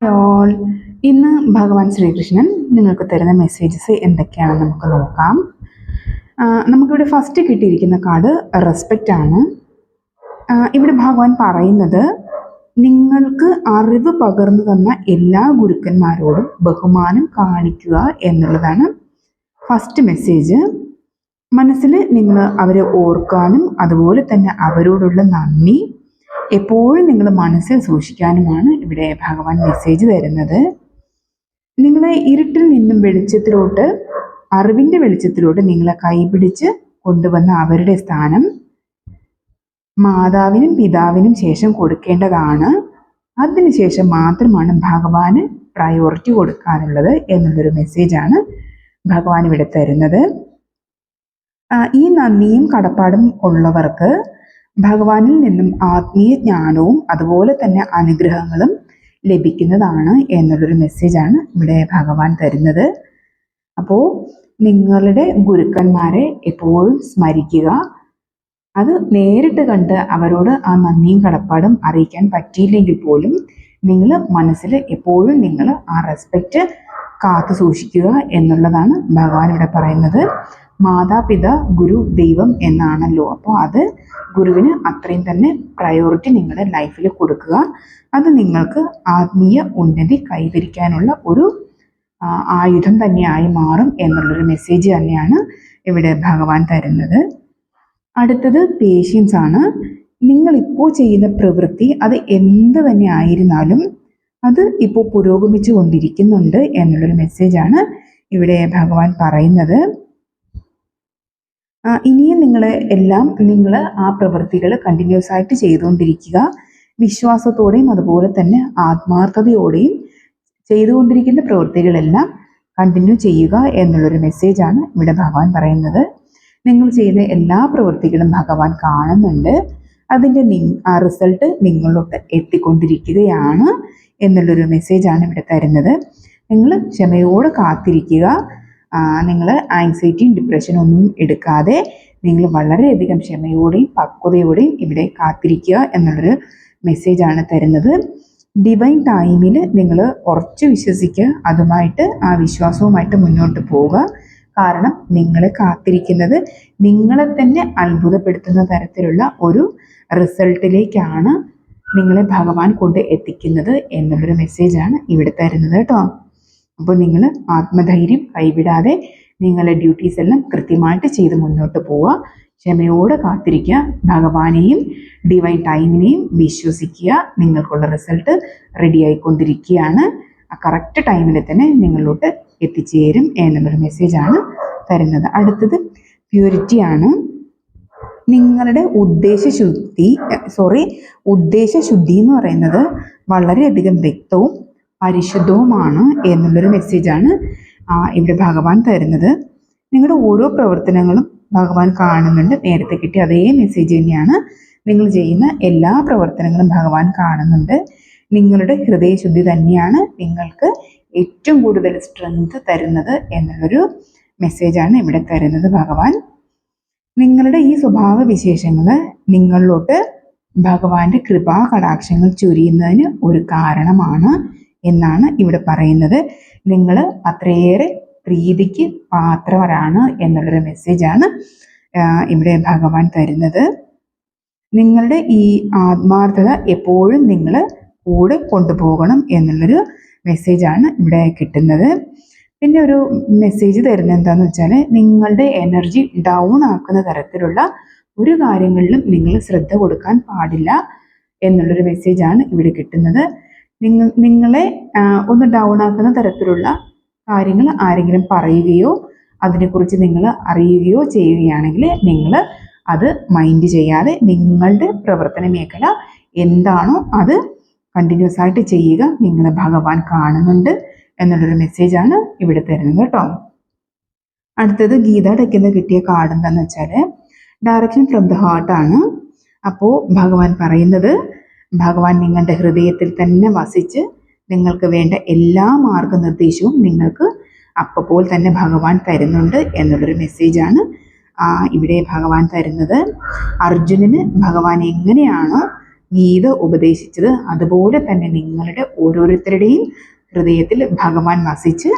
All ഇന്ന് ഭഗവാൻ ശ്രീകൃഷ്ണൻ നിങ്ങൾക്ക് തരുന്ന മെസ്സേജസ് എന്തൊക്കെയാണെന്ന് നമുക്ക് നോക്കാം. നമുക്കിവിടെ ഫസ്റ്റ് കിട്ടിയിരിക്കുന്ന കാർഡ് റെസ്പെക്റ്റ് ആണ്. ഇവിടെ ഭഗവാൻ പറയുന്നത് നിങ്ങൾക്ക് അറിവ് പകർന്നു തന്ന എല്ലാ ഗുരുക്കന്മാരോടും ബഹുമാനം കാണിക്കുക എന്നുള്ളതാണ് ഫസ്റ്റ് മെസ്സേജ്. മനസ്സിൽ നിങ്ങൾ അവരെ ഓർക്കാനും അതുപോലെ തന്നെ അവരോടുള്ള നന്ദി എപ്പോഴും നിങ്ങൾ മനസ്സിൽ സൂക്ഷിക്കാനുമാണ് ഇവിടെ ഭഗവാൻ മെസ്സേജ് തരുന്നത്. നിങ്ങളെ ഇരുട്ടിൽ നിന്നും വെളിച്ചത്തിലോട്ട്, അറിവിൻ്റെ വെളിച്ചത്തിലോട്ട് നിങ്ങളെ കൈപിടിച്ച് കൊണ്ടുവന്ന അവരുടെ സ്ഥാനം മാതാവിനും പിതാവിനും ശേഷം കൊടുക്കേണ്ടതാണ്. അതിനുശേഷം മാത്രമാണ് ഭഗവാന് പ്രയോറിറ്റി കൊടുക്കാനുള്ളത് എന്നുള്ളൊരു മെസ്സേജാണ് ഭഗവാൻ ഇവിടെ തരുന്നത്. ഈ നന്ദിയും കടപ്പാടും ഉള്ളവർക്ക് ഭഗവാനിൽ നിന്നും ആത്മീയ ജ്ഞാനവും അതുപോലെ തന്നെ അനുഗ്രഹങ്ങളും ലഭിക്കുന്നതാണ് എന്നുള്ളൊരു മെസ്സേജാണ് ഇവിടെ ഭഗവാൻ തരുന്നത്. അപ്പോൾ നിങ്ങളുടെ ഗുരുക്കന്മാരെ എപ്പോഴും സ്മരിക്കുക. അത് നേരിട്ട് കണ്ട് അവരോട് ആ നന്ദിയും കടപ്പാടും അറിയിക്കാൻ പറ്റിയില്ലെങ്കിൽ പോലും നിങ്ങൾ മനസ്സിൽ എപ്പോഴും നിങ്ങൾ ആ റെസ്പെക്റ്റ് കാത്തു സൂക്ഷിക്കുക എന്നുള്ളതാണ് ഭഗവാൻ ഇവിടെ പറയുന്നത്. മാതാപിതാ ഗുരു ദൈവം എന്നാണല്ലോ, അപ്പോൾ അത് ഗുരുവിന് അത്രയും തന്നെ പ്രയോറിറ്റി നിങ്ങളുടെ ലൈഫിൽ കൊടുക്കുക. അത് നിങ്ങൾക്ക് ആത്മീയ ഉന്നതി കൈവരിക്കാനുള്ള ഒരു ആയുധം തന്നെയായി മാറും എന്നുള്ളൊരു മെസ്സേജ് തന്നെയാണ് ഇവിടെ ഭഗവാൻ തരുന്നത്. അടുത്തത് പേഷ്യൻസ് ആണ്. നിങ്ങളിപ്പോൾ ചെയ്യുന്ന പ്രവൃത്തി അത് എന്ത് തന്നെ ആയിരുന്നാലും അത് ഇപ്പോൾ പുരോഗമിച്ചു കൊണ്ടിരിക്കുന്നുണ്ട് എന്നുള്ളൊരു മെസ്സേജാണ് ഇവിടെ ഭഗവാൻ പറയുന്നത്. ഇനിയും നിങ്ങൾ ആ പ്രവൃത്തികൾ കണ്ടിന്യൂസ് ആയിട്ട് ചെയ്തുകൊണ്ടിരിക്കുക. വിശ്വാസത്തോടെയും അതുപോലെ തന്നെ ആത്മാർത്ഥതയോടെയും ചെയ്തുകൊണ്ടിരിക്കുന്ന പ്രവൃത്തികളെല്ലാം കണ്ടിന്യൂ ചെയ്യുക എന്നുള്ളൊരു മെസ്സേജാണ് ഇവിടെ ഭഗവാൻ പറയുന്നത്. നിങ്ങൾ ചെയ്യുന്ന എല്ലാ പ്രവൃത്തികളും ഭഗവാൻ കാണുന്നുണ്ട്. അതിൻ്റെ ആ റിസൾട്ട് നിങ്ങളോട്ട് എത്തിക്കൊണ്ടിരിക്കുകയാണ് എന്നുള്ളൊരു മെസ്സേജാണ് ഇവിടെ തരുന്നത്. നിങ്ങൾ ക്ഷമയോടെ കാത്തിരിക്കുക. നിങ്ങൾ ആങ്സൈറ്റിയും ഡിപ്രഷനും ഒന്നും എടുക്കാതെ നിങ്ങൾ വളരെയധികം ക്ഷമയോടെയും പക്വതയോടെയും ഇവിടെ കാത്തിരിക്കുക എന്നുള്ളൊരു മെസ്സേജാണ് തരുന്നത്. ഡിവൈൻ ടൈമിൽ നിങ്ങൾ ഉറച്ചു വിശ്വസിക്കുക. അതുമായിട്ട് ആ വിശ്വാസവുമായിട്ട് മുന്നോട്ട് പോവുക. കാരണം നിങ്ങളെ കാത്തിരിക്കുന്നത് നിങ്ങളെ തന്നെ അത്ഭുതപ്പെടുത്തുന്ന തരത്തിലുള്ള ഒരു റിസൾട്ടിലേക്കാണ് നിങ്ങളെ ഭഗവാൻ കൊണ്ട് എത്തിക്കുന്നത് എന്നുള്ളൊരു മെസ്സേജാണ് ഇവിടെ തരുന്നത് കേട്ടോ. അപ്പോൾ നിങ്ങൾ ആത്മധൈര്യം കൈവിടാതെ നിങ്ങളുടെ ഡ്യൂട്ടീസ് എല്ലാം കൃത്യമായിട്ട് ചെയ്ത് മുന്നോട്ട് പോവുക. ക്ഷമയോടെ കാത്തിരിക്കുക. ഭഗവാനെയും ഡിവൈൻ ടൈമിനെയും വിശ്വസിക്കുക. നിങ്ങൾക്കുള്ള റിസൾട്ട് റെഡി ആയിക്കൊണ്ടിരിക്കുകയാണ്. ആ കറക്റ്റ് ടൈമിൽ തന്നെ നിങ്ങളിലോട്ട് എത്തിച്ചേരും എന്നുള്ളൊരു മെസ്സേജാണ് തരുന്നത്. അടുത്തത് പ്യൂരിറ്റി ആണ്. നിങ്ങളുടെ ഉദ്ദേശശുദ്ധി എന്ന് പറയുന്നത് വളരെയധികം വ്യക്തവും പരിശുദ്ധവുമാണ് എന്നുള്ളൊരു മെസ്സേജാണ് ഇവിടെ ഭഗവാൻ തരുന്നത്. നിങ്ങളുടെ ഓരോ പ്രവർത്തനങ്ങളും ഭഗവാൻ കാണുന്നുണ്ട്. നേരത്തെ കിട്ടിയ അതേ മെസ്സേജ് തന്നെയാണ്. നിങ്ങൾ ചെയ്യുന്ന എല്ലാ പ്രവർത്തനങ്ങളും ഭഗവാൻ കാണുന്നുണ്ട്. നിങ്ങളുടെ ഹൃദയശുദ്ധി തന്നെയാണ് നിങ്ങൾക്ക് ഏറ്റവും കൂടുതൽ സ്ട്രെങ്ത് തരുന്നത് എന്നുള്ളൊരു മെസ്സേജാണ് ഇവിടെ തരുന്നത് ഭഗവാൻ. നിങ്ങളുടെ ഈ സ്വഭാവ വിശേഷങ്ങൾ നിങ്ങളിലോട്ട് ഭഗവാന്റെ കൃപാ കടാക്ഷങ്ങൾ ചൊരിയുന്നതിന് ഒരു കാരണമാണ് എന്നാണ് ഇവിടെ പറയുന്നത്. നിങ്ങൾ അത്രയേറെ പ്രീതിക്ക് പാത്രവരാണ് എന്നുള്ളൊരു മെസ്സേജാണ് ഇവിടെ ഭഗവാൻ തരുന്നത്. നിങ്ങളുടെ ഈ ആത്മാർത്ഥത എപ്പോഴും നിങ്ങൾ കൂടെ കൊണ്ടുപോകണം എന്നുള്ളൊരു മെസ്സേജാണ് ഇവിടെ കിട്ടുന്നത്. പിന്നെ ഒരു മെസ്സേജ് തരുന്നത് എന്താണെന്ന് വെച്ചാൽ നിങ്ങളുടെ എനർജി ഡൗൺ ആക്കുന്ന തരത്തിലുള്ള ഒരു കാര്യങ്ങളിലും നിങ്ങൾ ശ്രദ്ധ കൊടുക്കാൻ പാടില്ല എന്നുള്ളൊരു മെസ്സേജാണ് ഇവിടെ കിട്ടുന്നത്. നിങ്ങളെ ഒന്ന് ഡൗൺ ആക്കുന്ന തരത്തിലുള്ള കാര്യങ്ങൾ ആരെങ്കിലും പറയുകയോ അതിനെക്കുറിച്ച് നിങ്ങൾ അറിയുകയോ ചെയ്യുകയാണെങ്കിൽ നിങ്ങൾ അത് മൈൻഡ് ചെയ്യാതെ നിങ്ങളുടെ പ്രവർത്തന മേഖല എന്താണോ അത് കണ്ടിന്യൂസ് ആയിട്ട് ചെയ്യുക. നിങ്ങളെ ഭഗവാൻ കാണുന്നുണ്ട് എന്നുള്ളൊരു മെസ്സേജാണ് ഇവിടെ തരുന്നത് കേട്ടോ. അടുത്തത് ഗീത ഡെക്കിൽ കിട്ടിയ കാർഡ് എന്താണെന്ന് വെച്ചാൽ ഡയറക്ഷൻ ഫ്രം ദ ഹാർട്ടാണ്. അപ്പോൾ ഭഗവാൻ പറയുന്നത് ഭഗവാൻ നിങ്ങളുടെ ഹൃദയത്തിൽ തന്നെ വസിച്ച് നിങ്ങൾക്ക് വേണ്ട എല്ലാ മാർഗനിർദ്ദേശവും നിങ്ങൾക്ക് അപ്പോൾ തന്നെ ഭഗവാൻ തരുന്നുണ്ട് എന്നുള്ളൊരു മെസ്സേജാണ് ഇവിടെ ഭഗവാൻ തരുന്നത്. അർജുനന് ഭഗവാൻ എങ്ങനെയാണോ ഗീത ഉപദേശിച്ചത് അതുപോലെ തന്നെ നിങ്ങളുടെ ഓരോരുത്തരുടെയും ഹൃദയത്തിൽ ഭഗവാൻ വസിച്ച്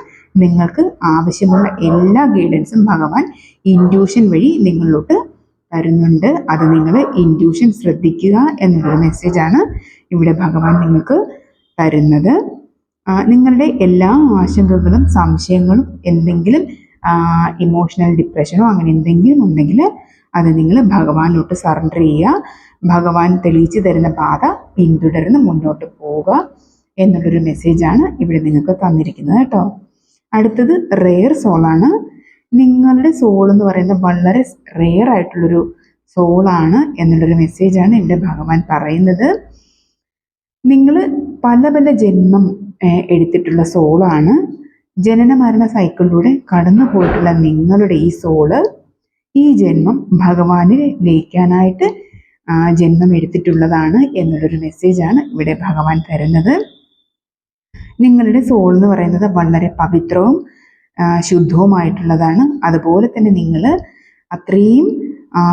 നിങ്ങൾക്ക് ആവശ്യമുള്ള എല്ലാ ഗൈഡൻസും ഭഗവാൻ ഇൻഡ്യൂഷൻ വഴി നിങ്ങളിലോട്ട് തരുന്നുണ്ട്. അത് നിങ്ങൾ ഇൻഡ്യൂഷൻ ശ്രദ്ധിക്കുക എന്നുള്ളൊരു മെസ്സേജാണ് ഇവിടെ ഭഗവാൻ നിങ്ങൾക്ക് തരുന്നത്. നിങ്ങളുടെ എല്ലാ ആശങ്കകളും സംശയങ്ങളും എന്തെങ്കിലും ഇമോഷണൽ ഡിപ്രഷനോ അങ്ങനെ എന്തെങ്കിലും ഉണ്ടെങ്കിൽ അത് നിങ്ങൾ ഭഗവാനിലോട്ട് സറണ്ടർ ചെയ്യുക. ഭഗവാൻ തെളിയിച്ചു തരുന്ന പാത പിന്തുടർന്ന് മുന്നോട്ട് പോവുക എന്നുള്ളൊരു മെസ്സേജാണ് ഇവിടെ നിങ്ങൾക്ക് തന്നിരിക്കുന്നത് കേട്ടോ. അടുത്തത് റെയർ സോളാണ്. നിങ്ങളുടെ സോൾ എന്ന് പറയുന്നത് വളരെ റെയർ ആയിട്ടുള്ളൊരു സോളാണ് എന്നുള്ളൊരു മെസ്സേജാണ് ഇവിടെ ഭഗവാൻ പറയുന്നത്. നിങ്ങൾ പല പല ജന്മം എടുത്തിട്ടുള്ള സോളാണ്. ജനന മരണ സൈക്കിളിലൂടെ കടന്നു പോയിട്ടുള്ള നിങ്ങളുടെ ഈ സോള് ഈ ജന്മം ഭഗവാനിൽ ലയിക്കാനായിട്ട് ജന്മം എടുത്തിട്ടുള്ളതാണ് എന്നുള്ളൊരു മെസ്സേജാണ് ഇവിടെ ഭഗവാൻ തരുന്നത്. നിങ്ങളുടെ സോൾ എന്ന് പറയുന്നത് വളരെ പവിത്രവും ശുദ്ധവുമായിട്ടുള്ളതാണ്. അതുപോലെ തന്നെ നിങ്ങൾ അത്രയും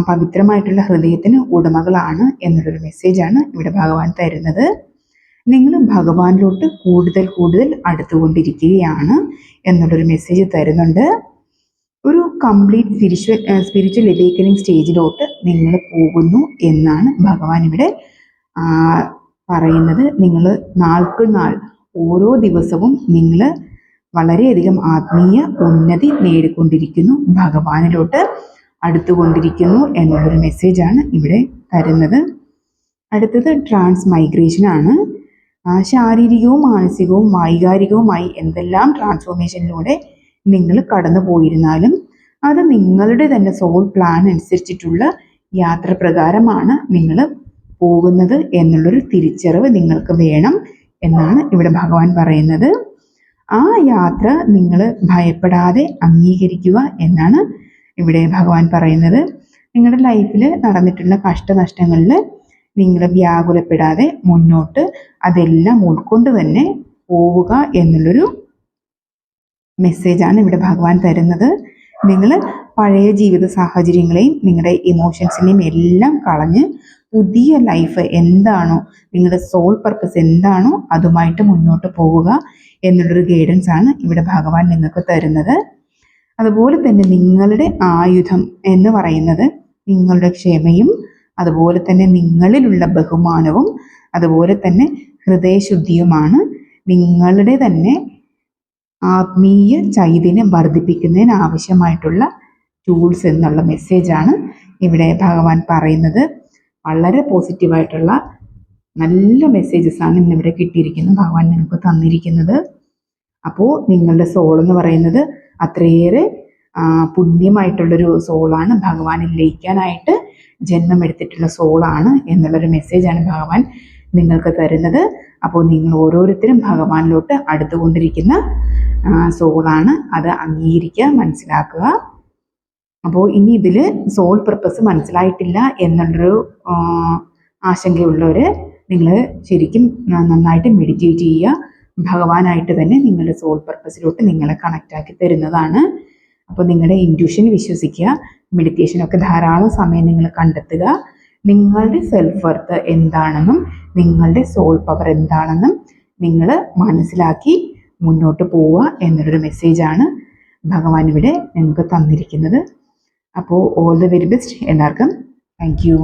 പവിത്രമായിട്ടുള്ള ഹൃദയത്തിന് ഉടമകളാണ് എന്നുള്ളൊരു മെസ്സേജാണ് ഇവിടെ ഭഗവാൻ തരുന്നത്. നിങ്ങൾ ഭഗവാനിലോട്ട് കൂടുതൽ കൂടുതൽ അടുത്തുകൊണ്ടിരിക്കുകയാണ് എന്നുള്ളൊരു മെസ്സേജ് തരുന്നുണ്ട്. ഒരു കംപ്ലീറ്റ് സ്പിരിച്വൽ എവേക്കനിങ് സ്റ്റേജിലോട്ട് നിങ്ങൾ പോകുന്നു എന്നാണ് ഭഗവാൻ ഇവിടെ പറയുന്നത്. നിങ്ങൾ നാൾക്ക് നാൾ ഓരോ ദിവസവും നിങ്ങൾ വളരെയധികം ആത്മീയ ഉന്നതി നേടിക്കൊണ്ടിരിക്കുന്നു, ഭഗവാനിലോട്ട് അടുത്തുകൊണ്ടിരിക്കുന്നു എന്നുള്ളൊരു മെസ്സേജാണ് ഇവിടെ തരുന്നത്. അടുത്തത് ട്രാൻസ് മൈഗ്രേഷൻ ആണ്. ശാരീരികവും മാനസികവും വൈകാരികവുമായി എന്തെല്ലാം ട്രാൻസ്ഫോർമേഷനിലൂടെ നിങ്ങൾ കടന്നു പോയിരുന്നാലും അത് നിങ്ങളുടെ തന്നെ സോൾ പ്ലാൻ അനുസരിച്ചിട്ടുള്ള യാത്ര പ്രകാരമാണ് നിങ്ങൾ പോകുന്നത് എന്നുള്ളൊരു തിരിച്ചറിവ് നിങ്ങൾക്ക് വേണം എന്നാണ് ഇവിടെ ഭഗവാൻ പറയുന്നത്. ആ യാത്ര നിങ്ങൾ ഭയപ്പെടാതെ അംഗീകരിക്കുക എന്നാണ് ഇവിടെ ഭഗവാൻ പറയുന്നത്. നിങ്ങളുടെ ലൈഫിൽ നടന്നിട്ടുള്ള കഷ്ടനഷ്ടങ്ങളിൽ നിങ്ങൾ വ്യാകുലപ്പെടാതെ മുന്നോട്ട് അതെല്ലാം ഉൾക്കൊണ്ട് തന്നെ പോവുക എന്നുള്ളൊരു മെസ്സേജാണ് ഇവിടെ ഭഗവാൻ തരുന്നത്. നിങ്ങൾ പഴയ ജീവിത സാഹചര്യങ്ങളെയും നിങ്ങളുടെ ഇമോഷൻസിനെയും എല്ലാം കളഞ്ഞ് പുതിയ ലൈഫ് എന്താണോ, നിങ്ങളുടെ സോൾ പർപ്പസ് എന്താണോ അതുമായിട്ട് മുന്നോട്ട് പോവുക എന്നുള്ളൊരു ഗൈഡൻസ് ആണ് ഇവിടെ ഭഗവാൻ നിങ്ങൾക്ക് തരുന്നത്. അതുപോലെ തന്നെ നിങ്ങളുടെ ആയുധം എന്ന് പറയുന്നത് നിങ്ങളുടെ ക്ഷമയും അതുപോലെ തന്നെ നിങ്ങളിലുള്ള ബഹുമാനവും അതുപോലെ തന്നെ ഹൃദയശുദ്ധിയുമാണ്. നിങ്ങളുടെ തന്നെ ആത്മീയ ചൈതന്യം വർദ്ധിപ്പിക്കുന്നതിന് ആവശ്യമായിട്ടുള്ള ടൂൾസ് എന്നുള്ള മെസ്സേജാണ് ഇവിടെ ഭഗവാൻ പറയുന്നത്. വളരെ പോസിറ്റീവായിട്ടുള്ള നല്ല മെസ്സേജസ് ആണ് ഇന്നിവിടെ കിട്ടിയിരിക്കുന്നത്, ഭഗവാൻ നിങ്ങൾക്ക് തന്നിരിക്കുന്നത്. അപ്പോൾ നിങ്ങളുടെ സോൾ എന്ന് പറയുന്നത് അത്രയേറെ പുണ്യമായിട്ടുള്ളൊരു സോളാണ്, ഭഗവാനിൽ ലയിക്കാനായിട്ട് ജന്മമെടുത്തിട്ടുള്ള സോളാണ് എന്നുള്ളൊരു മെസ്സേജാണ് ഭഗവാൻ നിങ്ങൾക്ക് തരുന്നത്. അപ്പോൾ നിങ്ങൾ ഓരോരുത്തരും ഭഗവാനിലോട്ട് അടുത്തുകൊണ്ടിരിക്കുന്ന സോളാണ്, അത് അംഗീകരിക്കുക, മനസ്സിലാക്കുക. അപ്പോൾ ഇനി ഇതിൽ സോൾ പർപ്പസ് മനസ്സിലായിട്ടില്ല എന്നുള്ളൊരു ആശങ്കയുള്ളവർ നിങ്ങൾ ശരിക്കും നന്നായിട്ട് മെഡിറ്റേറ്റ് ചെയ്യുക. ഭഗവാനായിട്ട് തന്നെ നിങ്ങളുടെ സോൾ പർപ്പസിലോട്ട് നിങ്ങളെ കണക്റ്റാക്കി തരുന്നതാണ്. അപ്പോൾ നിങ്ങളുടെ ഇൻറ്റ്യൂഷൻ വിശ്വസിക്കുക, മെഡിറ്റേഷനൊക്കെ ധാരാളം സമയം നിങ്ങൾ കണ്ടെത്തുക. നിങ്ങളുടെ സെൽഫ് വർത്ത് എന്താണെന്നും നിങ്ങളുടെ സോൾ പവർ എന്താണെന്നും നിങ്ങൾ മനസ്സിലാക്കി മുന്നോട്ട് പോവുക എന്നുള്ളൊരു മെസ്സേജാണ് ഭഗവാൻ ഇവിടെ നിങ്ങൾക്ക് തന്നിരിക്കുന്നത്. അപ്പോൾ ഓൾ ദ വെരി ബെസ്റ്റ് എല്ലാവർക്കും. Thank you.